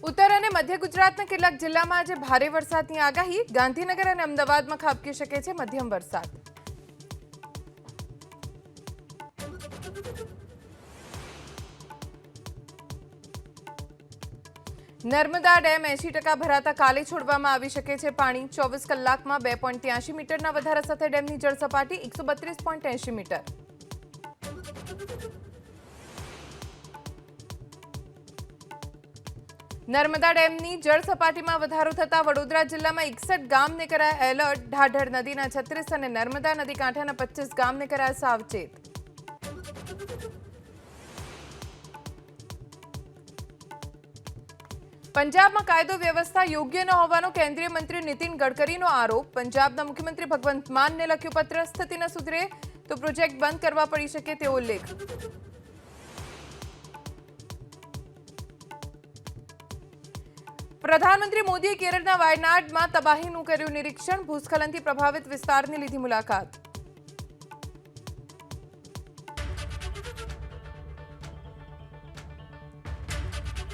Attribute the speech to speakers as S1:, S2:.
S1: ઉત્તર અને મધ્ય ગુજરાતના કેટલાક જિલ્લામાં આજે ભારે વરસાદની આગાહી। ગાંધીનગર અને અમદાવાદમાં ખાબકી શકે છે મધ્યમ વરસાદ। નર્મદા ડેમ 80% ભરાતા કાલે છોડવામાં આવી શકે છે પાણી। 24 કલાકમાં 2.83 મીટરના વધારા સાથે ડેમની જળ સપાટી 132.80 મીટર। નર્મદા ડેમની જળ સપાટીમાં વધારો થતા વડોદરા જિલ્લામાં 61 ગામને કરાયા એલર્ટ। ઢાઢર નદીના 36 અને નર્મદા નદી કાંઠાના 25 ગામને કરાયા સાવચેત। પંજાબમાં કાયદો વ્યવસ્થા યોગ્ય ન હોવાનો કેન્દ્રીય મંત્રી નીતિન ગડકરીનો આરોપ। પંજાબના મુખ્યમંત્રી ભગવંત માનને લખ્યું પત્ર। સ્થિતિ ન સુધરે તો પ્રોજેક્ટ બંધ કરવા પડી શકે તેવો ઉલ્લેખ। પ્રધાનમંત્રી મોદીએ કેરળના વાયનાડમાં તબાહીનું કર્યું નિરીક્ષણ। ભૂસ્ખલનથી પ્રભાવિત વિસ્તારની લીધી મુલાકાત।